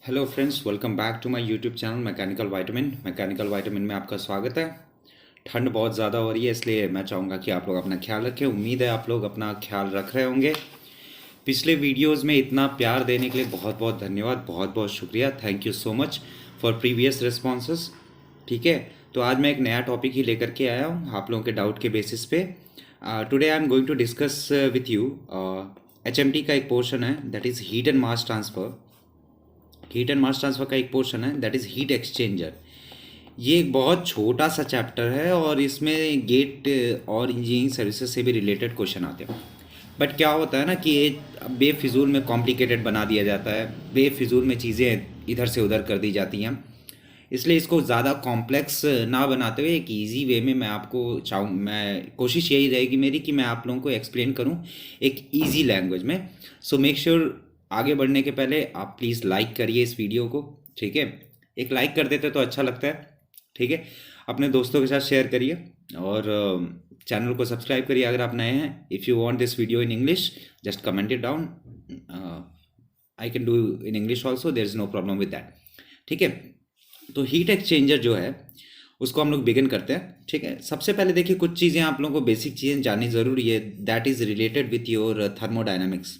Hello friends, welcome back to my YouTube channel mechanical vitamin में आपका स्वागत है। ठंड बहुत ज़्यादा हो रही है, इसलिए मैं चाहूँगा कि आप लोग अपना ख्याल रखें। उम्मीद है आप लोग अपना ख्याल रख रहे होंगे। पिछले वीडियोस में इतना प्यार देने के लिए बहुत बहुत धन्यवाद, बहुत बहुत शुक्रिया। Thank you so much for previous responses. ठीक है, तो आज मैं एक नया टॉपिक ही लेकर के आया हूँ आप लोगों के डाउट के बेसिस पे। Today I am going to discuss with you HMT का एक पोर्शन है, that is heat and mass transfer. Heat and mass transfer का एक पोर्शन है, दैट इज़ हीट एक्सचेंजर। ये एक बहुत छोटा सा चैप्टर है और इसमें गेट और इंजीनियरिंग सर्विसेज से भी रिलेटेड क्वेश्चन आते हैं। बट क्या होता है ना कि ये बेफिजूल में कॉम्प्लिकेटेड बना दिया जाता है, बेफिजूल में चीज़ें इधर से उधर कर दी जाती हैं। इसलिए इसको ज़्यादा कॉम्प्लेक्स ना बनाते हुए एक इजी वे में मैं कोशिश यही रहेगी मेरी कि मैं आप लोगों को एक्सप्लेन करूं एक इजी लैंग्वेज में। सो मेक श्योर आगे बढ़ने के पहले आप प्लीज़ लाइक करिए इस वीडियो को। ठीक है, एक लाइक कर देते तो अच्छा लगता है। ठीक है, अपने दोस्तों के साथ शेयर करिए और चैनल को सब्सक्राइब करिए अगर आप नए हैं। If you want this video in English, just comment it down. I can do in English also, there is no problem with that. ठीक है, तो हीट एक्सचेंजर जो है उसको हम लोग बिगिन करते हैं। ठीक है, सबसे पहले देखिए कुछ चीज़ें आप लोगों को बेसिक चीज़ें जाननी ज़रूरी है, that is related with your thermodynamics.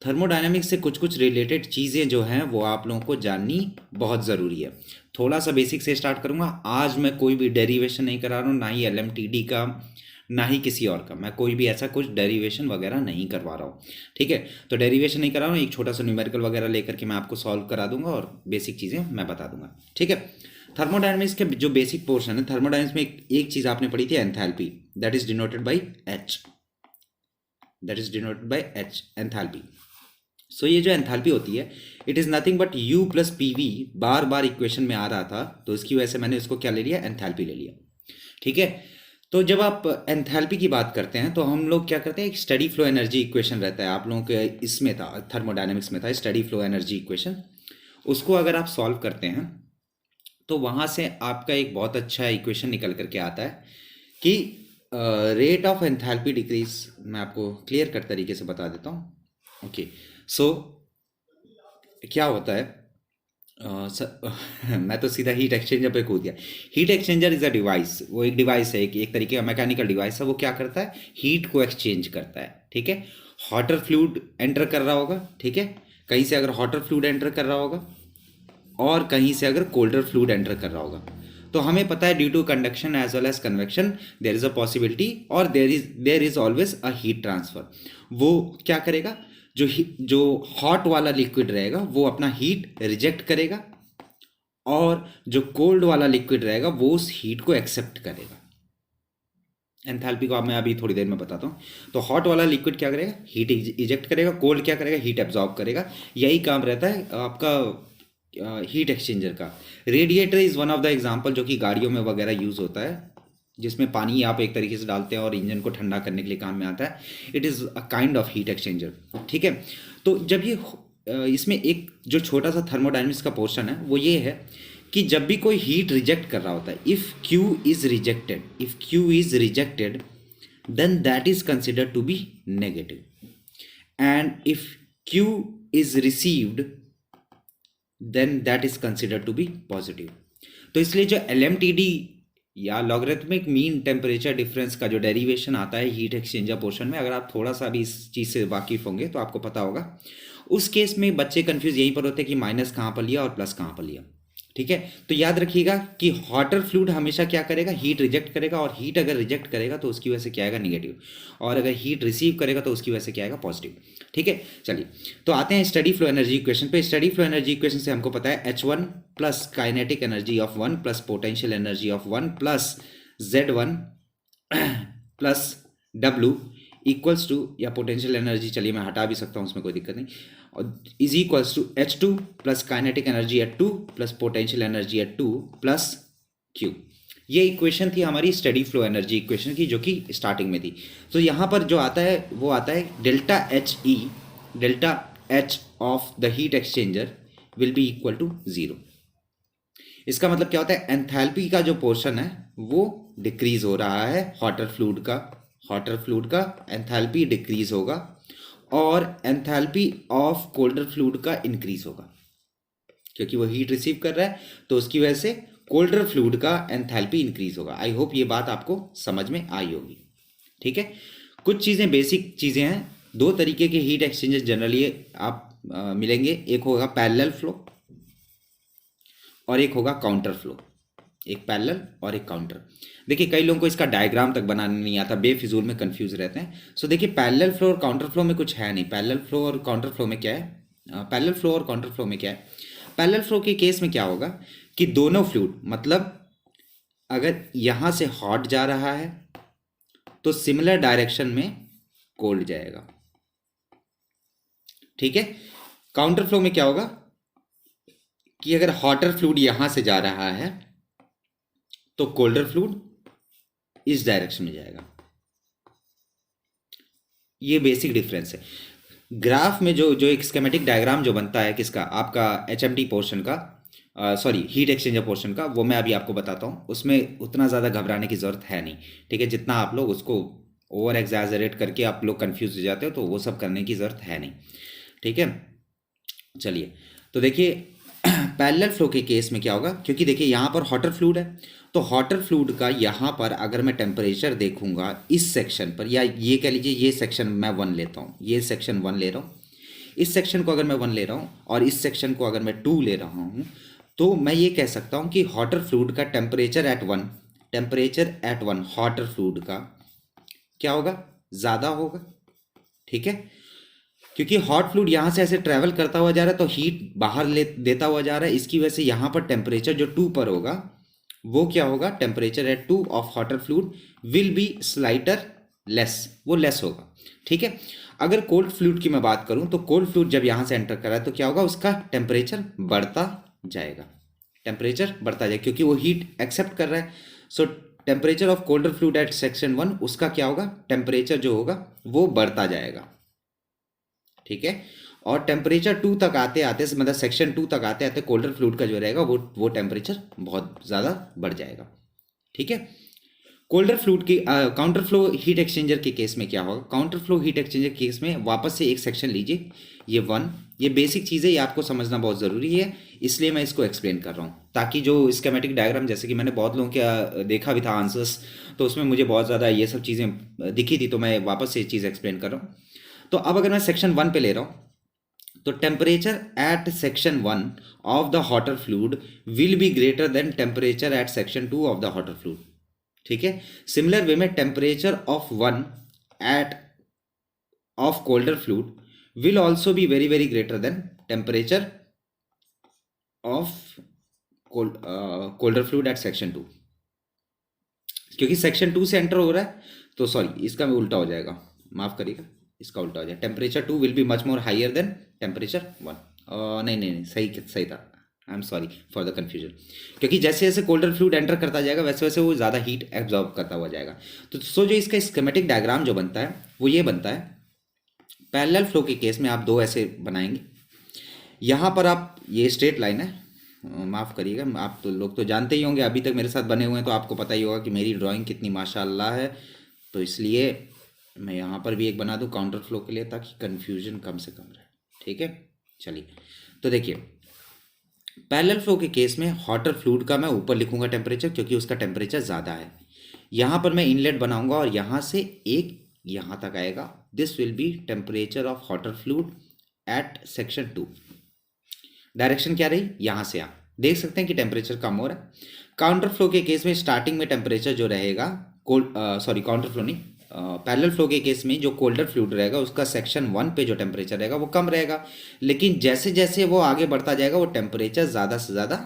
Thermodynamics से कुछ कुछ रिलेटेड चीज़ें जो हैं वो आप लोगों को जाननी बहुत ज़रूरी है। थोड़ा सा बेसिक से स्टार्ट करूँगा। आज मैं कोई भी डेरिवेशन नहीं करा रहा हूँ, ना ही LMTD का, ना ही किसी और का। मैं कोई भी ऐसा कुछ डेरिवेशन वगैरह नहीं करवा रहा हूँ। ठीक है, तो डेरिवेशन नहीं करा रहा हूँ, एक छोटा सा न्यूमेरिकल वगैरह लेकर के मैं आपको सॉल्व करा दूंगा और बेसिक चीज़ें मैं बता दूंगा। ठीक है, थर्मोडायनामिक्स के जो बेसिक पोर्शन है, थर्मोडायनामिक्स में एक चीज़ आपने पढ़ी थी, enthalpy, that is denoted by H, enthalpy. So ये जो एंथैल्पी होती है, it is nothing but U plus PV। बार बार इक्वेशन में आ रहा था तो इसकी वजह से मैंने इसको क्या ले लिया, एंथैल्पी ले लिया। ठीक है, तो जब आप एंथैल्पी की बात करते हैं तो हम लोग क्या करते हैं, एक स्टडी फ्लो एनर्जी इक्वेशन रहता है आप लोगों के, इसमें था थर्मोडायनेमिक्स में था स्टडी फ्लो एनर्जी इक्वेशन। उसको अगर आप सॉल्व करते हैं तो वहाँ से आपका एक बहुत अच्छा इक्वेशन निकल करके आता है कि रेट ऑफ एंथैल्पी डिक्रीज। मैं आपको क्लियर कट तरीके से बता देता हूँ। ओके, सो क्या होता है, मैं तो सीधा हीट एक्सचेंजर पे कूद गया। Heat exchanger is a device, वो एक डिवाइस है, एक तरीके का मैकेनिकल डिवाइस है। वो क्या करता है, हीट को एक्सचेंज करता है। ठीक है, हॉटर फ्लूइड एंटर कर रहा होगा, ठीक है, कहीं से अगर हॉटर फ्लूइड एंटर कर रहा होगा और कहीं से अगर कोल्डर फ्लूइड एंटर कर रहा होगा, तो हमें पता है due to conduction as well as convection there is a possibility और there is always a heat transfer. वो क्या करेगा, जो हॉट वाला लिक्विड रहेगा वो अपना हीट रिजेक्ट करेगा और जो कोल्ड वाला लिक्विड रहेगा वो उस हीट को एक्सेप्ट करेगा। एंथैल्पी को अब मैं अभी थोड़ी देर में बताता हूँ। तो हॉट वाला लिक्विड क्या करेगा, हीट इजेक्ट करेगा, कोल्ड क्या करेगा, हीट एब्जॉर्ब करेगा। यही काम रहता है आपका हीट एक्सचेंजर का। Radiator is one of the example जो कि गाड़ियों में वगैरह यूज़ होता है, जिसमें पानी आप एक तरीके से डालते हैं और इंजन को ठंडा करने के लिए काम में आता है। It is a kind of heat exchanger. ठीक है, तो जब ये इसमें एक जो छोटा सा थर्मोडायनेमिक्स का पोर्शन है वो ये है कि जब भी कोई हीट रिजेक्ट कर रहा होता है, if Q is rejected then that is considered to be negative, and if Q is received then that is considered to be positive. तो इसलिए जो LMTD या लॉगरिथमिक मीन टेम्परेचर डिफरेंस का जो डेरिवेशन आता है हीट एक्सचेंजर पोर्शन में, अगर आप थोड़ा सा भी इस चीज़ से वाकिफ होंगे तो आपको पता होगा। उस केस में बच्चे कंफ्यूज यहीं पर होते हैं कि माइनस कहाँ पर लिया और प्लस कहाँ पर लिया। ठीक है, तो याद रखिएगा कि हॉटर फ्लूइड हमेशा क्या करेगा, हीट रिजेक्ट करेगा, और हीट अगर रिजेक्ट करेगा तो उसकी वजह से क्या आएगा, निगेटिव, और अगर हीट रिसीव करेगा तो उसकी वजह से क्या आएगा, पॉजिटिव। ठीक है, चलिए तो आते हैं स्टडी फ्लो एनर्जी इक्वेशन पे। स्टडी फ्लो एनर्जी इक्वेशन से हमको पता है H1 plus kinetic energy of 1 plus potential energy of 1 plus Z1 plus W equals to, या पोटेंशियल एनर्जी चलिए मैं हटा भी सकता हूँ, उसमें कोई दिक्कत नहीं, और is equals to H2 plus kinetic energy at 2 plus potential energy at 2 plus Q। ये इक्वेशन थी हमारी स्टडी फ्लो एनर्जी इक्वेशन की, जो कि स्टार्टिंग में थी। तो यहाँ पर जो आता है वो आता है delta H of the heat exchanger will be equal to 0। इसका मतलब क्या होता है, एंथैल्पी का जो पोर्शन है वो डिक्रीज हो रहा है, हॉटर फ्लूइड का एंथैल्पी डिक्रीज होगा और एंथैल्पी ऑफ कोल्डर फ्लूइड का इंक्रीज होगा। क्योंकि वो हीट रिसीव कर रहा है, तो उसकी वजह से कोल्डर फ्लूइड का एंथैल्पी इंक्रीज होगा। आई होप ये बात आपको समझ में आई होगी। ठीक है, कुछ चीज़ें बेसिक चीज़ें हैं। दो तरीके के हीट एक्सचेंजर जनरली आप मिलेंगे, एक होगा पैरेलल फ्लो और एक होगा काउंटर फ्लो। एक पैरेलल और एक काउंटर। देखिए कई लोगों को इसका डायग्राम तक बनाना नहीं आता, बेफिजूल में कंफ्यूज रहते हैं। सो देखिए पैरेलल फ्लो और काउंटर फ्लो में कुछ है नहीं। पैरेलल फ्लो और काउंटर फ्लो में क्या है, पैरेलल फ्लो और काउंटर फ्लो में क्या है, पैरेलल फ्लो के केस में क्या होगा कि दोनों फ्लूइड, मतलब अगर यहां से हॉट जा रहा है तो सिमिलर डायरेक्शन में कोल्ड जाएगा। ठीक है, काउंटर फ्लो में क्या होगा कि अगर हॉटर फ्लूइड यहां से जा रहा है तो कोल्डर फ्लूइड इस डायरेक्शन में जाएगा। ये बेसिक डिफरेंस है। ग्राफ में जो जो एक स्कीमेटिक डायग्राम जो बनता है किसका, आपका एचएमटी पोर्शन का, सॉरी हीट एक्सचेंजर पोर्शन का, वो मैं अभी आपको बताता हूँ। उसमें उतना ज़्यादा घबराने की ज़रूरत है नहीं। ठीक है, जितना आप लोग उसको ओवर एग्जैजरेट करके आप लोग कंफ्यूज हो जाते हो, तो वो सब करने की ज़रूरत है नहीं। ठीक है, चलिए तो देखिए पैरेलल फ्लो के केस में क्या होगा, क्योंकि देखिए यहाँ पर हॉटर फ्लूइड है, तो हॉटर फ्लूइड का यहाँ पर अगर मैं टेम्परेचर देखूंगा इस सेक्शन पर, या ये कह लीजिए ये सेक्शन मैं 1 लेता हूँ, ये सेक्शन 1 ले रहा हूँ, इस सेक्शन को अगर मैं 1 ले रहा हूँ और इस सेक्शन को अगर मैं 2 ले रहा हूँ, तो मैं ये कह सकता हूँ कि हॉटर फ्लूइड का टेम्परेचर एट 1 हॉटर फ्लूइड का क्या होगा, ज़्यादा होगा। ठीक है, क्योंकि हॉट फ्लूइड यहाँ से ऐसे ट्रैवल करता हुआ जा रहा है, तो हीट बाहर ले देता हुआ जा रहा है, इसकी वजह से यहाँ पर टेम्परेचर जो 2 पर होगा वो क्या होगा, temperature at 2 of hotter fluid will be slighter less, वो लेस होगा। ठीक है, अगर कोल्ड फ्लूइड की मैं बात करूं तो कोल्ड फ्लूइड जब यहाँ से एंटर कर रहा है तो क्या होगा, उसका टेम्परेचर बढ़ता जाएगा, टेम्परेचर बढ़ता जाएगा क्योंकि वो हीट एक्सेप्ट कर रहा है। So temperature of colder fluid at section 1, उसका क्या होगा, टेम्परेचर जो होगा वो बढ़ता जाएगा। ठीक है, और टेम्परेचर 2 तक आते आते, मतलब सेक्शन 2 तक आते आते कोल्डर फ्लूइड का जो रहेगा वो टेम्परेचर बहुत ज़्यादा बढ़ जाएगा। ठीक है, कोल्डर फ्लूइड की काउंटर फ्लो हीट एक्सचेंजर के केस में क्या होगा, काउंटर फ्लो हीट एक्सचेंजर के केस में वापस से एक सेक्शन लीजिए, ये 1, ये बेसिक चीज़ है, ये आपको समझना बहुत ज़रूरी है, इसलिए मैं इसको एक्सप्लेन कर रहा हूँ, ताकि जो स्कीमेटिक डायग्राम, जैसे कि मैंने बहुत लोगों के देखा भी था आंसर्स, तो उसमें मुझे बहुत ज़्यादा ये सब चीज़ें दिखी थी, तो मैं वापस से ये चीज़ एक्सप्लेन कर रहा हूँ। तो अब अगर मैं सेक्शन 1 पे ले रहा हूँ, तो temperature at section 1 of the hotter fluid will be greater than temperature at section 2 of the hotter fluid. ठीक है, सिमिलर वे में temperature of 1 at of colder fluid will also be very very greater than temperature of colder fluid at section 2, क्योंकि section 2 से enter हो रहा है, तो sorry इसका भी उल्टा हो जाएगा, माफ करिएगा, इसका उल्टा हो जाए, temperature 2 will be much more higher than temperature 1। नहीं सही था, I am sorry for the confusion, क्योंकि जैसे जैसे कोल्डर फ्लूइड एंटर करता जाएगा वैसे वैसे वो ज़्यादा हीट एब्जॉर्ब करता हुआ जाएगा। तो जो इसका स्कीमेटिक डायग्राम जो बनता है वो ये बनता है। पैरेलल फ्लो के केस में आप दो ऐसे बनाएंगे, यहाँ पर आप, ये स्ट्रेट लाइन है, माफ़ करिएगा, आप तो लोग तो जानते ही होंगे, अभी तक मेरे साथ बने हुए हैं तो आपको पता ही होगा कि मेरी ड्राइंग कितनी माशाल्लाह है, तो इसलिए मैं यहाँ पर भी एक बना दूँ काउंटर फ्लो के लिए, ताकि कन्फ्यूजन कम से कम रहे। ठीक है, चलिए तो देखिए पैरेलल फ्लो के केस में हॉटर फ्लूइड का मैं ऊपर लिखूंगा टेम्परेचर, क्योंकि उसका टेम्परेचर ज़्यादा है। यहाँ पर मैं इनलेट बनाऊंगा और यहाँ से एक यहाँ तक आएगा, this will be temperature of hotter fluid at section 2। Direction क्या रही, यहाँ से आप देख सकते हैं कि टेम्परेचर कम हो रहा है। काउंटर फ्लो के केस में स्टार्टिंग में टेम्परेचर जो रहेगा, काउंटर फ्लो नहीं, पैरेलल फ्लो के केस में जो कोल्डर फ्लूइड रहेगा उसका सेक्शन 1 पे जो टेम्परेचर रहेगा वो कम रहेगा, लेकिन जैसे जैसे वो आगे बढ़ता जाएगा वो टेम्परेचर ज़्यादा से ज़्यादा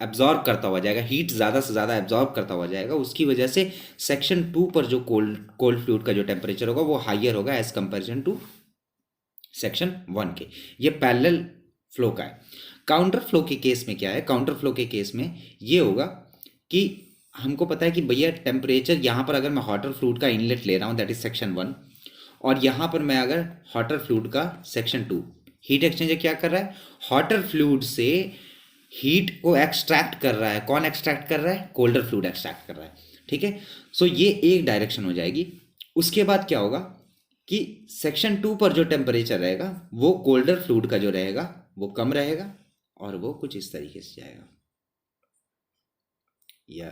एब्जॉर्ब करता हुआ जाएगा, हीट ज़्यादा से ज़्यादा एब्जॉर्ब करता हुआ जाएगा। उसकी वजह से सेक्शन 2 पर जो कोल्ड फ्लूइड का जो टेम्परेचर होगा वो हाइयर होगा एज कंपेरिजन टू सेक्शन 1 के। ये पैरेलल फ्लो का है। काउंटर फ्लो के केस में क्या है, काउंटर फ्लो के केस में ये होगा कि हमको पता है कि भैया टेम्परेचर यहाँ पर अगर मैं हॉटर फ्लूइड का इनलेट ले रहा हूँ दैट इज सेक्शन 1, और यहाँ पर मैं अगर हॉटर फ्लूइड का सेक्शन 2, हीट एक्सचेंजर क्या कर रहा है, हॉटर फ्लूइड से हीट को एक्सट्रैक्ट कर रहा है। कौन एक्सट्रैक्ट कर रहा है, कोल्डर फ्लूइड एक्सट्रैक्ट कर रहा है। ठीक है, सो ये एक डायरेक्शन हो जाएगी। उसके बाद क्या होगा कि सेक्शन 2 पर जो टेम्परेचर रहेगा वो कोल्डर फ्लूइड का जो रहेगा वो कम रहेगा, और वो कुछ इस तरीके से जाएगा, या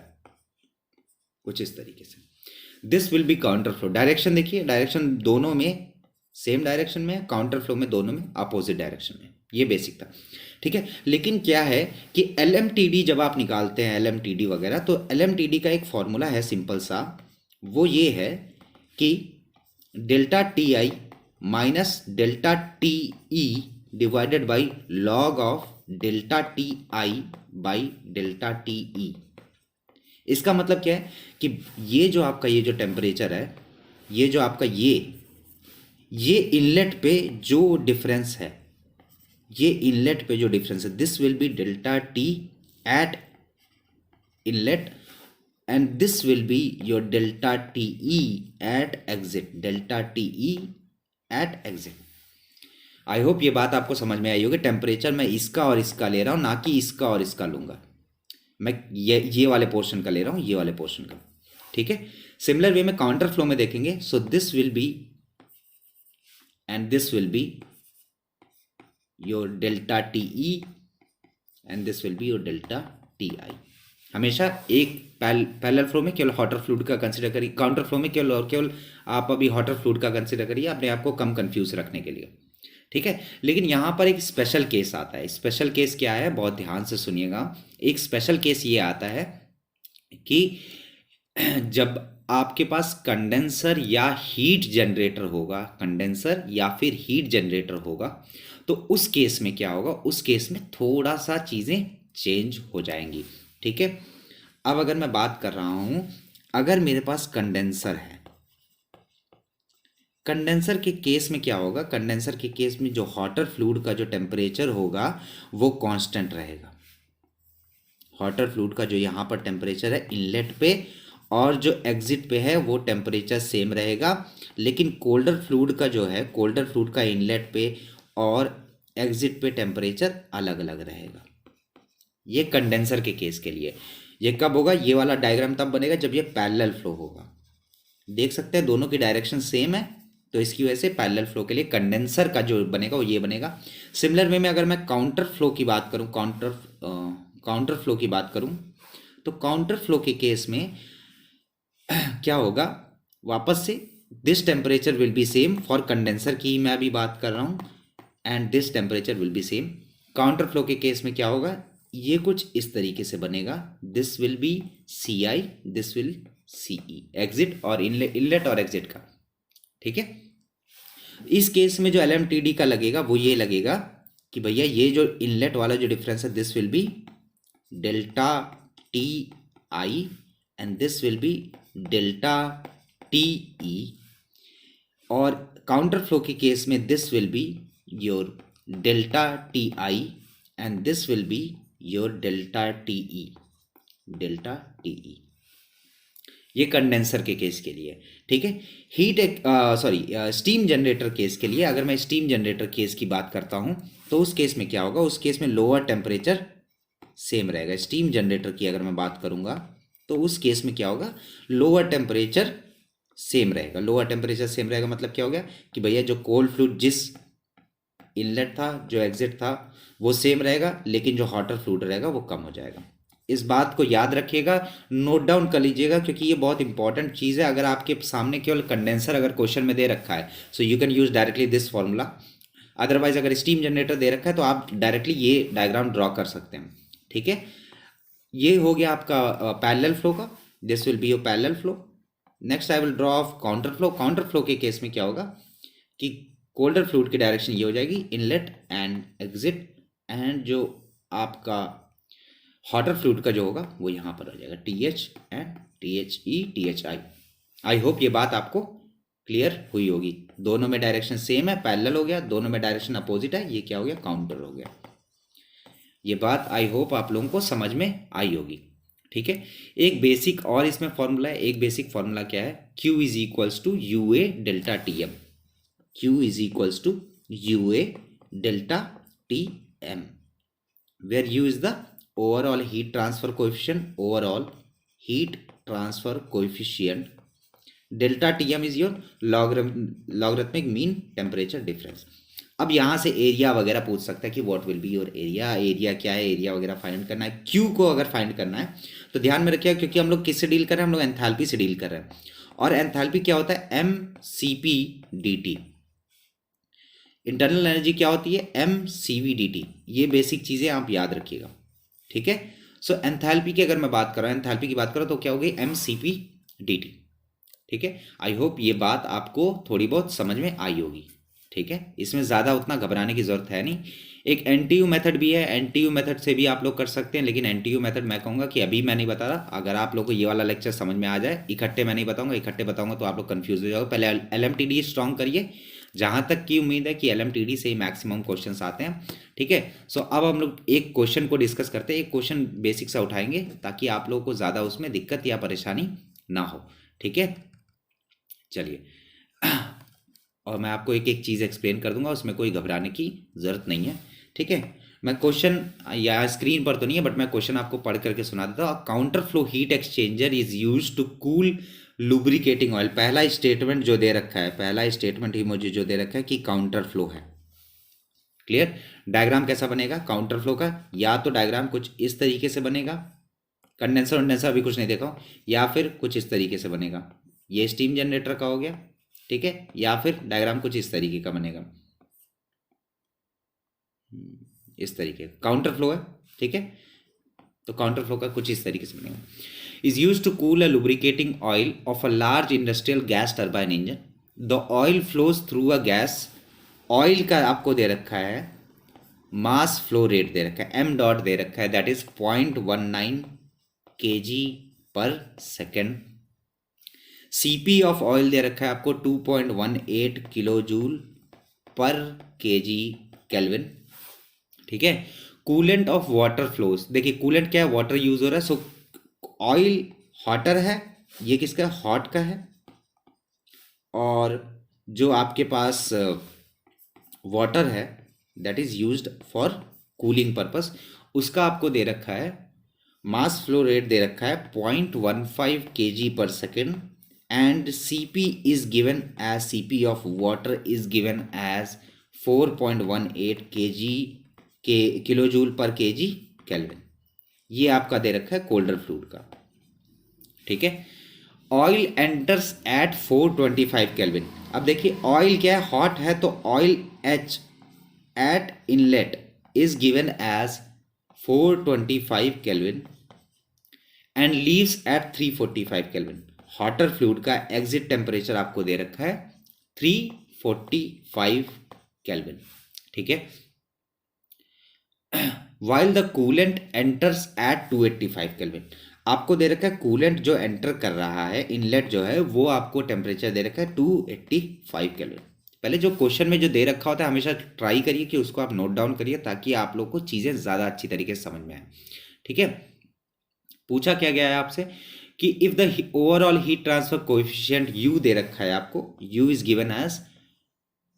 कुछ इस तरीके से। This will B counter flow. Direction देखिए, डायरेक्शन दोनों में सेम डायरेक्शन में, काउंटर फ्लो में दोनों में अपोजिट डायरेक्शन में। ये बेसिक था, ठीक है। लेकिन क्या है कि LMTD जब आप निकालते हैं, LMTD वगैरह, तो LMTD का एक फॉर्मूला है सिंपल सा, वो ये है कि delta TI minus delta TE divided by log of delta TI by delta TE। इसका मतलब क्या है कि ये जो आपका ये जो टेम्परेचर है, ये जो आपका ये इनलेट पे जो डिफरेंस है, ये इनलेट पे जो डिफरेंस है, this will be delta T at inlet and this will be your delta TE at exit, delta TE at exit. I hope ये बात आपको समझ में आई होगी। टेम्परेचर मैं इसका और इसका ले रहा हूँ, ना कि इसका और इसका लूंगा। मैं ये वाले पोर्शन का ले रहा हूँ, ये वाले पोर्शन का, ठीक है। सिमिलर वे में काउंटर फ्लो में देखेंगे, so this will B and this will be your delta TE and this will be your delta TI। हमेशा एक पैरेलल फ्लो में केवल हॉटर फ्लूइड का कंसिडर करिए, काउंटर फ्लो में केवल और केवल आप अभी हॉटर फ्लूइड का कंसिडर करिए, अपने आप को कम कंफ्यूज रखने के लिए, ठीक है। लेकिन यहाँ पर एक स्पेशल केस आता है। स्पेशल केस क्या है, बहुत ध्यान से सुनिएगा। एक स्पेशल केस ये आता है कि जब आपके पास कंडेंसर या हीट जनरेटर होगा, कंडेंसर या फिर हीट जनरेटर होगा, तो उस केस में क्या होगा, उस केस में थोड़ा सा चीज़ें चेंज हो जाएंगी, ठीक है। अब अगर मैं बात कर रहा हूं, अगर मेरे पास कंडेंसर है, कंडेंसर के केस में क्या होगा, कंडेंसर के केस में जो हॉटर फ्लूइड का जो टेम्परेचर होगा वो कांस्टेंट रहेगा। हॉटर फ्लूइड का जो यहाँ पर टेम्परेचर है इनलेट पे और जो एग्जिट पे है वो टेम्परेचर सेम रहेगा। लेकिन कोल्डर फ्लूइड का जो है, कोल्डर फ्लूइड का इनलेट पे और एग्जिट पे टेम्परेचर अलग अलग रहेगा। ये कंडेंसर के केस के लिए। ये कब होगा, ये वाला डायग्राम तब बनेगा जब ये पैरेलल फ्लो होगा। देख सकते हैं दोनों की डायरेक्शन सेम है, तो इसकी वजह से पैरेलल फ्लो के लिए कंडेंसर का जो बनेगा वो ये बनेगा। सिमिलर वे में अगर मैं काउंटर फ्लो की बात करूं, काउंटर फ्लो की बात करूं, तो काउंटर फ्लो के केस में क्या होगा, वापस से this temperature will be same for condenser की मैं अभी बात कर रहा हूं, and this temperature will be same. Counter flow के केस में क्या होगा, ये कुछ इस तरीके से बनेगा, this will B CI, this will CE, exit और इनलेट और एग्जिट का, ठीक है। इस केस में जो LMTD का लगेगा वो ये लगेगा कि भैया ये जो इनलेट वाला जो डिफरेंस है, this will be delta TI and this will be delta TE। और काउंटर फ्लो के केस में this will be your delta TI and this will be your delta TE, delta TE। ये condenser के case के लिए, ठीक है। Steam generator case के लिए, अगर मैं स्टीम जनरेटर केस की बात करता हूं, तो उस केस में क्या होगा, उस केस में लोअर टेम्परेचर सेम रहेगा। स्टीम जनरेटर की अगर मैं बात करूंगा तो उस केस में क्या होगा, लोअर टेम्परेचर सेम रहेगा। लोअर टेम्परेचर सेम रहेगा मतलब क्या हो गया कि भैया जो कोल्ड फ्लूइड जिस इनलेट था, जो एग्जिट था, वो सेम रहेगा, लेकिन जो हॉटर फ्लूइड रहेगा वो कम हो जाएगा। इस बात को याद रखिएगा, नोट डाउन कर लीजिएगा, क्योंकि ये बहुत इंपॉर्टेंट चीज़ है। अगर आपके सामने केवल कंडेंसर अगर क्वेश्चन में दे रखा है, so you can use directly this formula. Otherwise अगर स्टीम जनरेटर दे रखा है तो आप डायरेक्टली ये डायग्राम ड्रॉ कर सकते हैं, ठीक है। ये हो गया आपका पैरेलल फ्लो का, this will be your parallel flow. Next I will draw of counter flow. Counter flow के केस में क्या होगा कि कोल्डर फ्लूइड की डायरेक्शन ये हो जाएगी, इनलेट एंड एग्जिट, एंड जो आपका हॉटर फ्लूइड का जो होगा वो यहाँ पर हो जाएगा, TH and THE THI। I hope ये बात आपको क्लियर हुई होगी। दोनों में डायरेक्शन सेम है, पैरेलल हो गया, दोनों में डायरेक्शन अपोजिट है, ये क्या हो गया, काउंटर हो गया। ये बात आई होप आप लोगों को समझ में आई होगी, ठीक है। एक बेसिक और इसमें फॉर्मूला है। एक बेसिक फॉर्मूला क्या है, Q is equals to UA delta TM। Q is equals to UA delta TM, where U is the overall heat transfer coefficient, overall heat transfer coefficient, delta TM is your logarithmic mean temperature difference। अब यहाँ से area वगैरह पूछ सकता है कि what will be your area, area क्या है, एरिया वगैरह फाइंड करना है। क्यू को अगर फाइंड करना है तो ध्यान में रखिएगा, क्योंकि हम लोग किससे डील कर रहे हैं, हम लोग एंथैल्पी से डील कर रहे हैं। और एंथैल्पी क्या होता है, M C P D T. Internal energy क्या होती है, M C V D T. ये बेसिक चीज़ें आप याद रखिएगा, ठीक है। सो एंथैल्पी की अगर मैं बात कर रहा हूँ, एंथैल्पी की बात करूँ तो क्या होगी, M C P D T, ठीक है। आई होप ये बात आपको थोड़ी बहुत समझ में आई होगी, ठीक है। इसमें ज़्यादा उतना घबराने की ज़रूरत है नहीं। एक एनटीयू मेथड भी है, एनटीयू मेथड से भी आप लोग कर सकते हैं, लेकिन एनटीयू मेथड मैं कहूँगा कि अभी मैं नहीं बता रहा। अगर आप लोग को ये वाला लेक्चर समझ में आ जाए, इकट्ठे मैं नहीं बताऊँगा, इकट्ठे बताऊँगा तो आप लोग कन्फ्यूज हो जाओगे। पहले एलएमटीडी स्ट्रॉन्ग करिए, जहाँ तक की उम्मीद है कि एलएमटीडी से ही मैक्सिमम क्वेश्चन आते हैं, ठीक है। सो अब हम लोग एक क्वेश्चन को डिस्कस करते हैं, एक क्वेश्चन बेसिक सा उठाएंगे ताकि आप लोगों को ज़्यादा उसमें दिक्कत या परेशानी ना हो, ठीक है। चलिए, और मैं आपको एक एक चीज़ एक्सप्लेन कर दूंगा, उसमें कोई घबराने की ज़रूरत नहीं है, ठीक है। मैं क्वेश्चन या स्क्रीन पर तो नहीं है, बट मैं क्वेश्चन आपको पढ़ करके सुना देता हूँ। Counter flow heat exchanger is use to cool lubricating oil. पहला स्टेटमेंट जो दे रखा है, पहला स्टेटमेंट ही मुझे जो दे रखा है कि काउंटर फ्लो है। क्लियर। डायग्राम कैसा बनेगा काउंटर फ्लो का, या तो डायग्राम कुछ इस तरीके से बनेगा, कंडेंसर वंडेंसर अभी कुछ नहीं देखा हूँ, या फिर कुछ इस तरीके से बनेगा, ये स्टीम जनरेटर का हो गया, ठीक है। या फिर डायग्राम कुछ इस तरीके का बनेगा, इस तरीके काउंटर फ्लो है, ठीक है। तो काउंटर फ्लो का कुछ इस तरीके से बनेगा। Is use to cool a lubricating oil of a large industrial gas turbine engine. The oil flows through a gas. Oil का आपको दे रखा है मास फ्लो रेट दे रखा है, एम डॉट दे रखा है, दैट इज 0.19 kg पर सेकेंड। सीपी ऑफ ऑयल दे रखा है आपको 2.18 किलो जूल पर केजी केल्विन, ठीक है। कूलेंट ऑफ वाटर फ्लोज, देखिए कूलेंट क्या है, वाटर यूज हो रहा है। सो ऑयल हॉटर है, ये किसका हॉट का है, और जो आपके पास वाटर है that is used for cooling purpose, उसका आपको दे रखा है मास फ्लो रेट दे रखा है 0.15 kg पर second, and Cp is given as Cp of water is given as 4.18 kg के किलोजूल पर केजी केल्विन। ये आपका दे रखा है कोल्डर फ्लूइड का, ठीक है। Oil enters at 425 kelvin. अब देखिए ऑयल क्या है, हॉट है, तो oil H at inlet is given as 425 kelvin and leaves at 345 kelvin. Hotter fluid का एग्जिट टेम्परेचर आपको दे रखा है 345 केल्विन, ठीक है। While the coolant enters at 285 kelvin, आपको दे रखा है कूलेंट जो एंटर कर रहा है, इनलेट जो है वो आपको टेम्परेचर दे रखा है 285 केल्विन। पहले जो क्वेश्चन में जो दे रखा होता है हमेशा ट्राई करिए कि उसको आप नोट डाउन करिए, ताकि आप लोग को चीज़ें ज़्यादा अच्छी तरीके से समझ में आए, ठीक है। पूछा क्या गया है आपसे कि if the overall heat transfer coefficient U दे रखा है आपको, U is given as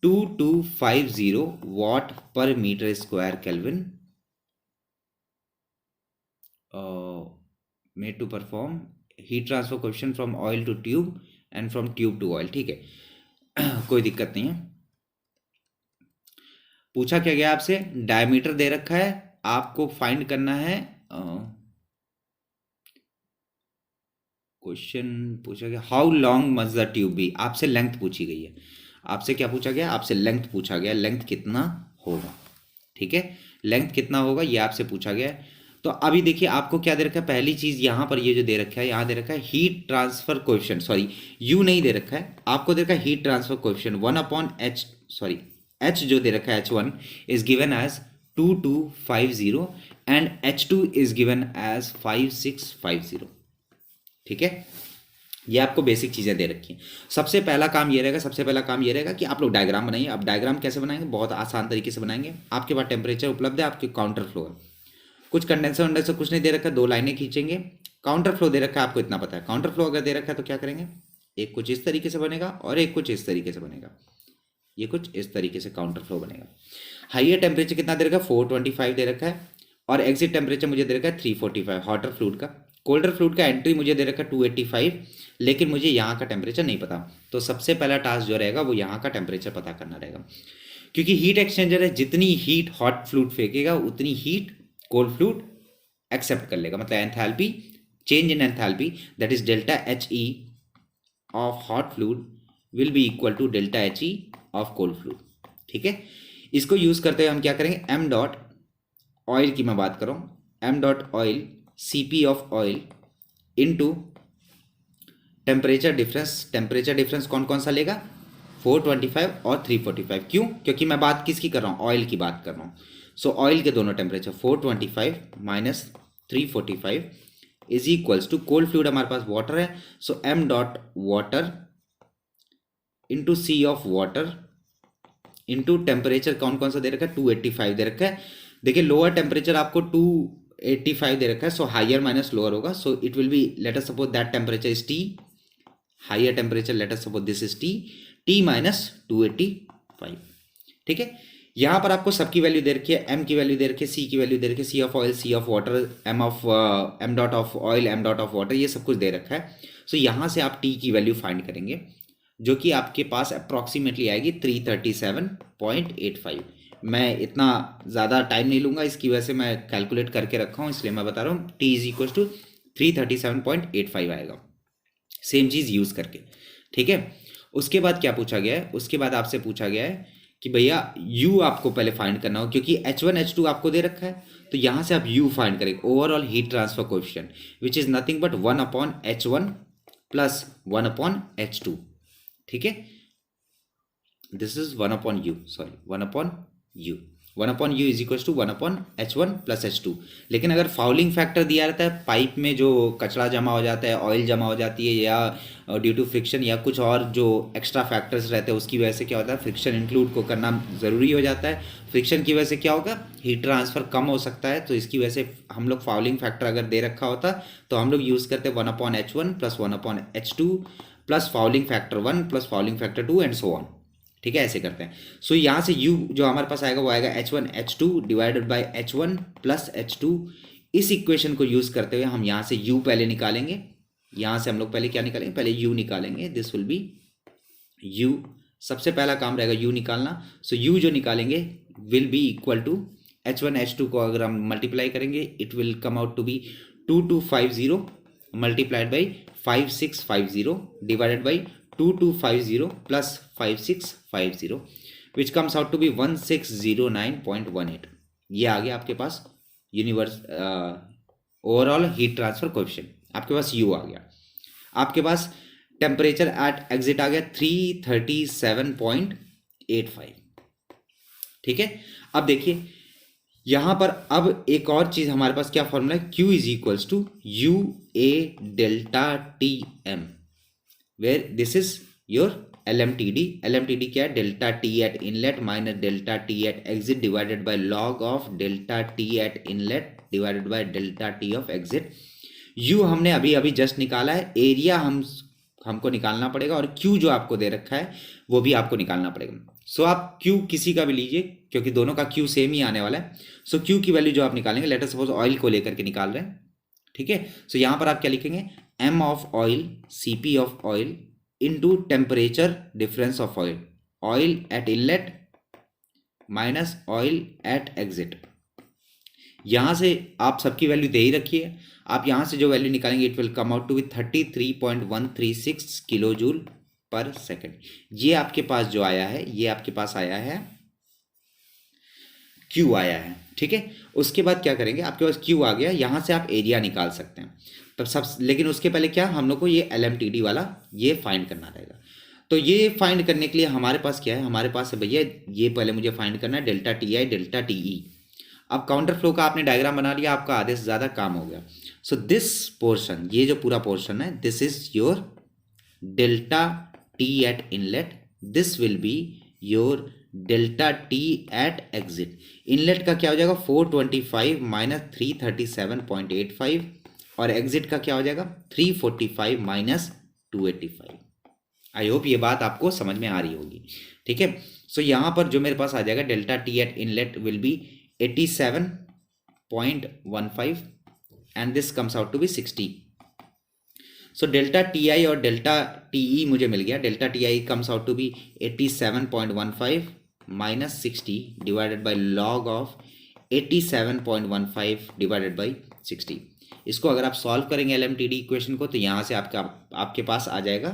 2250 watt पर metre square kelvin made to perform heat transfer coefficient from oil to tube and from tube to oil, ठीक है। कोई दिक्कत नहीं है। पूछा क्या गया आपसे, डायमीटर दे रखा है, आपको फाइंड करना है, क्वेश्चन पूछा गया how long must the tube be, आपसे लेंथ पूछी गई है। आपसे क्या पूछा गया, आपसे लेंथ पूछा गया, लेंथ कितना होगा, ठीक है। लेंथ कितना होगा ये आपसे पूछा गया है। तो अभी देखिए आपको क्या दे रखा है, पहली चीज यहां पर ये जो दे रखा है, यहां दे रखा है heat transfer coefficient, sorry U नहीं दे रखा है, आपको दे रखा है heat transfer coefficient 1/h, sorry h जो दे रखा है h1 is given as 2250 and h2 is given as 5650, ठीक है। ये आपको बेसिक चीज़ें दे रखी हैं। सबसे पहला काम ये रहेगा, सबसे पहला काम ये रहेगा कि आप लोग डायग्राम बनाइए। अब डायग्राम कैसे बनाएंगे, बहुत आसान तरीके से बनाएंगे। आपके पास टेम्परेचर उपलब्ध है, आपके काउंटर फ्लो है, कुछ कंडेंसर वंडेंसर कुछ नहीं दे रखा, दो लाइनें खींचेंगे। काउंटर फ्लो दे रखा है, आपको इतना पता है। काउंटर फ्लो अगर दे रखा है तो क्या करेंगे, एक कुछ इस तरीके से बनेगा और एक कुछ इस तरीके से बनेगा, ये कुछ इस तरीके से काउंटर फ्लो बनेगा। हाइयर टेम्परेचर कितना दे रखा है, 425 दे रखा है, और एग्जिट टेम्परेचर मुझे दे रखा है 345 हॉटर फ्लूइड का। कोल्डर फ्लूइड का एंट्री मुझे दे रखा है 285, लेकिन मुझे यहाँ का टेम्परेचर नहीं पता, तो सबसे पहला टास्क जो रहेगा वो यहाँ का टेम्परेचर पता करना रहेगा। क्योंकि हीट एक्सचेंजर है, जितनी हीट हॉट फ्लूइड फेंकेगा उतनी हीट कोल्ड फ्लूइड एक्सेप्ट कर लेगा, मतलब enthalpy, change in enthalpy that is delta H E of hot fluid will be equal to delta H E of cold fluid. ठीक है, इसको use करते हुए हम क्या करेंगे, एम डॉट ऑयल की मैं बात कर रहा हूँ, M dot oil CP of oil into temperature difference. Temperature difference कौन कौन सा लेगा, 425 और 345। क्यों, क्योंकि मैं बात किसकी कर रहा हूँ, ऑयल की बात कर रहा हूँ। सो ऑयल के दोनों temperature 425 minus 345 is equals to cold fluid हमारे पास वाटर है, so M dot water into C of water into temperature कौन कौन सा दे रखा है, 285 दे रखा है। देखिए लोअर टेम्परेचर आपको 285 दे रखा है, सो हायर माइनस लोअर होगा, so it will be, let us suppose that temperature is T, higher temperature let us suppose this is T, T minus 285। ठीक है, यहां पर आपको सबकी वैल्यू दे रखी है, एम की वैल्यू दे रखी है, सी की वैल्यू दे रखी है, C of oil, C of water, M dot of oil, M dot of water, ये सब कुछ दे रखा है। सो यहां से आप टी की वैल्यू फाइंड करेंगे, जो कि आपके पास अप्रॉक्सीमेटली आएगी 337.85। मैं इतना ज़्यादा टाइम नहीं लूँगा, इसकी वजह से मैं कैलकुलेट करके रखा हूँ, इसलिए मैं बता रहा हूँ टी इज इक्वल टू 337.85 आएगा, सेम चीज़ यूज़ करके। ठीक है, उसके बाद क्या पूछा गया है, उसके बाद आपसे पूछा गया है कि भैया U आपको पहले फाइंड करना हो, क्योंकि H1 H2 आपको दे रखा है, तो यहाँ से आप U फाइंड करेंगे, overall heat transfer coefficient which is nothing but 1/H1 plus 1/H2। ठीक है, this is 1/U, sorry 1/U, 1/U is equal to 1/H1 plus H2। लेकिन अगर फाउलिंग फैक्टर दिया रहता है, पाइप में जो कचरा जमा हो जाता है, ऑयल जमा हो जाती है, या ड्यू टू फ्रिक्शन या कुछ और जो एक्स्ट्रा फैक्टर्स रहते हैं, उसकी वजह से क्या होता है, फ्रिक्शन इंक्लूड को करना ज़रूरी हो जाता है। फ्रिक्शन की वजह से क्या होगा, हीट ट्रांसफर कम हो सकता है, तो इसकी वजह से हम लोग फाउलिंग फैक्टर अगर दे रखा होता तो हम लोग यूज़ करते 1/H1 plus 1/H2 plus fouling factor 1 plus fouling factor 2 and so on. ठीक है, ऐसे करते हैं। सो यहाँ से U जो हमारे पास आएगा वो आएगा H1 H2 divided by H1 plus H2। इस इक्वेशन को यूज करते हुए हम यहाँ से U पहले निकालेंगे, यहाँ से हम लोग पहले क्या निकालेंगे, पहले U निकालेंगे, दिस विल बी U, सबसे पहला काम रहेगा U निकालना। सो U जो निकालेंगे will be equal to H1 H2 को अगर हम मल्टीप्लाई करेंगे it will come out to be 2250 multiplied by 5650 divided by 2250 plus 5650 which comes out to be 1609.18। ये आ गया आपके पास universe overall heat transfer coefficient, आपके पास U आ गया। आपके पास टेम्परेचर एट एग्जिट आ गया 337.85। ठीक है, अब देखिए यहां पर अब एक और चीज हमारे पास क्या फॉर्मूला है, Q is equals to U A delta T M, where this is your LMTD। LMTD क्या है, delta T at inlet minus delta T at exit divided by log of delta T at inlet divided by delta T of exit. U हमने अभी अभी just निकाला है, area हमको निकालना पड़ेगा, और Q जो आपको दे रखा है वो भी आपको निकालना पड़ेगा। सो आप Q किसी का भी लीजिए, क्योंकि दोनों का Q सेम ही आने वाला है। सो Q की वैल्यू जो आप निकालेंगे, लेट अस सपोज ऑयल को लेकर के निकाल रहे हैं। ठीक है, सो यहां पर आप क्या लिखेंगे, M of oil CP of oil into temperature difference of oil, oil eight inlet minus oil eight exit. यहां से आप सबकी वैल्यू दे ही रखिए, आप यहां से जो वैल्यू निकालेंगे it will come out to be 33.136 kilo joule पर सेकेंड। ये आपके पास जो आया है, ये आपके पास आया है Q आया है। ठीक है, उसके बाद क्या करेंगे, आपके पास Q आ गया, यहां से आप एरिया निकाल सकते हैं तब सब, लेकिन उसके पहले क्या हम लोग को ये LMTD वाला ये फाइंड करना रहेगा। तो ये फाइंड करने के लिए हमारे पास क्या है, हमारे पास है भैया ये पहले मुझे फाइंड करना है डेल्टा TI डेल्टा TE। अब काउंटर फ्लो का आपने डायग्राम बना लिया, आपका आधे से ज्यादा काम हो गया। सो दिस पोर्शन, ये जो पूरा पोर्शन है, this is your delta T at inlet, this will be your delta T at exit. Inlet का क्या हो जाएगा 425 माइनस 337.85, और एग्जिट का क्या हो जाएगा 345 माइनस 285। आई होप ये बात आपको समझ में आ रही होगी। ठीक है, सो यहां पर जो मेरे पास आ जाएगा delta T at inlet will be 87.15 and this comes out to be 60। So delta TI और डेल्टा TE मुझे मिल गया, delta TI comes out to be 87.15 minus 60 divided by log of 87.15 divided by 60। इसको अगर आप सॉल्व करेंगे LMTD equation को तो यहाँ से आपके पास आ जाएगा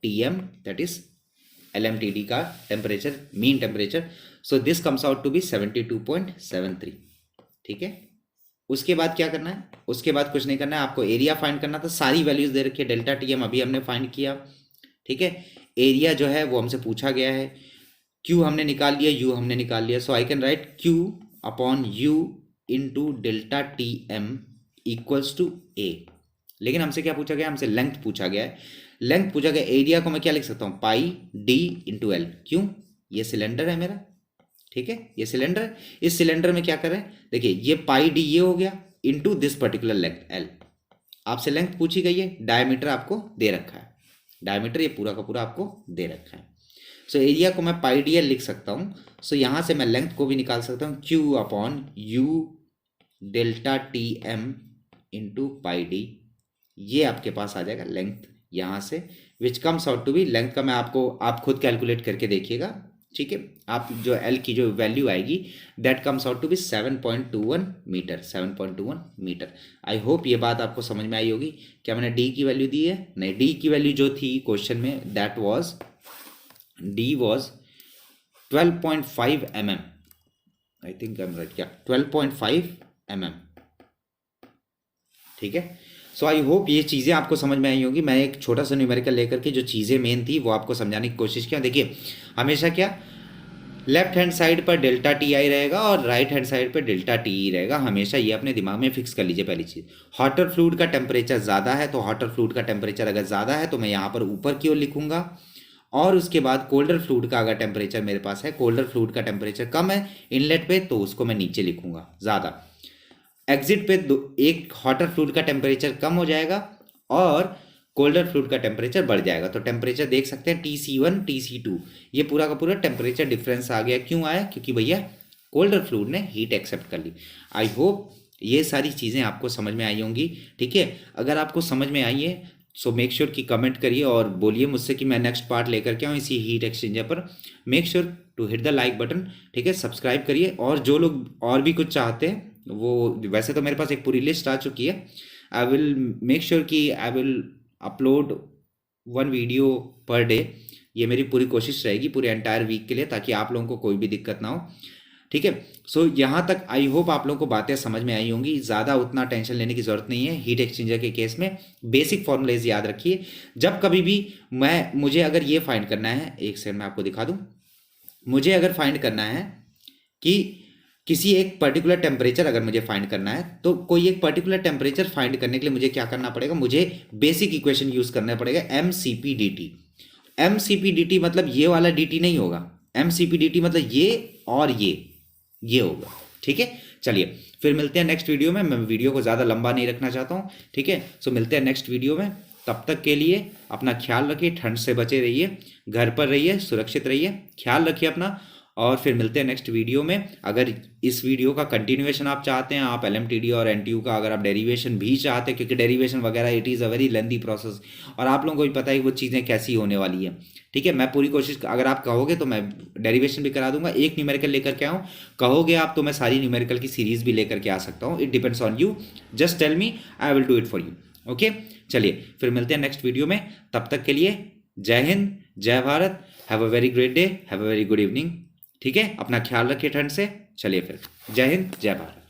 TM, दैट इज LMTD का temperature, mean temperature. So this comes out to be 72.73। ठीक है, उसके बाद क्या करना है? उसके बाद कुछ नहीं करना है, आपको एरिया फाइंड करना था। सारी वैल्यूज दे रखी है, डेल्टा TM अभी हमने फाइंड किया। ठीक है, एरिया जो है वो हमसे पूछा गया है, Q हमने निकाल लिया, U हमने निकाल लिया। So I can write Q upon U into delta TM equals to A। लेकिन हमसे क्या पूछा गया? हमसे लेंथ पूछा गया है। लेंथ पूछा गया, एरिया को मैं क्या लिख सकता हूँ? पाई D इंटू L। क्यों? ये सिलेंडर है मेरा। ठीक है, ये सिलेंडर है। इस सिलेंडर में क्या कर रहे हैं? देखिए, ये पाई D ये हो गया into this particular length L। आपसे लेंथ पूछी गई है, डायमीटर आपको दे रखा है, डायमीटर ये पूरा का पूरा आपको दे रखा है। सो एरिया को मैं पाई DL लिख सकता हूँ। सो यहाँ से मैं लेंथ को भी निकाल सकता हूँ, Q upon U delta TM into pi D। ये आपके पास आ जाएगा लेंथ यहाँ से, which comes out to be, length का मैं आप खुद कैलकुलेट करके देखिएगा। ठीक है, आप जो L की जो वैल्यू आएगी that comes out to be 7.21 metre, 7.21 metre. I hope ये बात आपको समझ में आई होगी। क्या मैंने D की वैल्यू दी है? नहीं, D की वैल्यू जो थी क्वेश्चन में that was D was 12.5 mm। I think I'm right, yeah, 12.5 mm। ठीक है, सो आई होप ये चीज़ें आपको समझ में आई होगी। मैं एक छोटा सा न्यूमेरिकल लेकर के जो चीज़ें मेन थी वो आपको समझाने की कोशिश किया। देखिए, हमेशा क्या लेफ्ट हैंड साइड पर डेल्टा TI रहेगा और राइट हैंड साइड पर डेल्टा TE रहेगा। हमेशा ये अपने दिमाग में फिक्स कर लीजिए। पहली चीज़, हॉटर फ्लूइड का टेम्परेचर ज़्यादा है, तो हॉटर फ्लूइड का टेम्परेचर अगर ज़्यादा है तो मैं यहाँ पर ऊपर की ओर लिखूंगा। और उसके बाद कोल्डर फ्लूइड का अगर टेम्परेचर मेरे पास है, कोल्डर फ्लूइड का टेम्परेचर कम है इनलेट पे, तो उसको मैं नीचे लिखूंगा ज़्यादा। एग्जिट पे एक हॉटर फ्लूइड का टेम्परेचर कम हो जाएगा और कोल्डर फ्लूइड का टेम्परेचर बढ़ जाएगा। तो टेम्परेचर देख सकते हैं TC1 TC2, ये पूरा का पूरा टेम्परेचर डिफरेंस आ गया। क्यों आया? क्योंकि भैया कोल्डर फ्लूइड ने हीट एक्सेप्ट कर ली। आई होप ये सारी चीज़ें आपको समझ में आई होंगी। ठीक है, अगर आपको समझ में आई है सो मेक श्योर कि कमेंट करिए और बोलिए मुझसे कि मैं नेक्स्ट पार्ट लेकर के आऊँ इसी हीट एक्सचेंजर पर। Make sure to hit the like button. ठीक है, सब्सक्राइब करिए। और जो लोग और भी कुछ चाहते हैं वो, वैसे तो मेरे पास एक पूरी लिस्ट आ चुकी है। आई विल मेक श्योर कि I will upload 1 video per day. ये मेरी पूरी कोशिश रहेगी पूरे एंटायर वीक के लिए, ताकि आप लोगों को कोई भी दिक्कत ना हो। ठीक है, सो यहाँ तक आई होप आप लोगों को बातें समझ में आई होंगी। ज़्यादा उतना टेंशन लेने की ज़रूरत नहीं है। हीट एक्सचेंजर के केस में बेसिक फॉर्मूलेज याद रखिए। जब कभी भी मुझे अगर ये फाइंड करना है, एक सेकंड मैं आपको दिखा दूँ। मुझे अगर फाइंड करना है कि किसी एक पर्टिकुलर टेम्परेचर अगर मुझे फाइंड करना है, तो कोई एक पर्टिकुलर टेम्परेचर फाइंड करने के लिए मुझे क्या करना पड़ेगा? मुझे बेसिक इक्वेशन यूज़ करना पड़ेगा, MCP/dT। MCP/dT मतलब ये वाला dt नहीं होगा। MCP/dT मतलब ये और ये होगा। ठीक है, चलिए फिर मिलते हैं नेक्स्ट वीडियो में। मैं वीडियो को ज़्यादा लंबा नहीं रखना चाहता हूँ। ठीक है, सो मिलते हैं नेक्स्ट वीडियो में। तब तक के लिए अपना ख्याल रखिए, ठंड से बचे रहिए, घर पर रहिए, सुरक्षित रहिए, ख्याल रखिए अपना। और फिर मिलते हैं नेक्स्ट वीडियो में। अगर इस वीडियो का कंटिन्यूएशन आप चाहते हैं, आप LMTD और NTU का अगर आप डेरिवेशन भी चाहते हैं, क्योंकि डेरिवेशन वगैरह it is a very lengthy process और आप लोगों को भी पता है वो चीज़ें कैसी होने वाली है। ठीक है, मैं पूरी कोशिश, अगर आप कहोगे तो मैं डेरिवेशन भी करा दूंगा। एक न्यूमेरिकल लेकर के आऊँ, कहोगे आप तो मैं सारी न्यूमेरिकल की सीरीज भी लेकर के आ सकता हूँ। It depends on you, just tell me, I will do it for you. Okay, चलिए फिर मिलते हैं नेक्स्ट वीडियो में। तब तक के लिए जय हिंद, जय Bharat, have a very great day, have a very good evening. ठीक है, अपना ख्याल रखिए ठंड से। चलिए फिर, जय हिंद, जय भारत।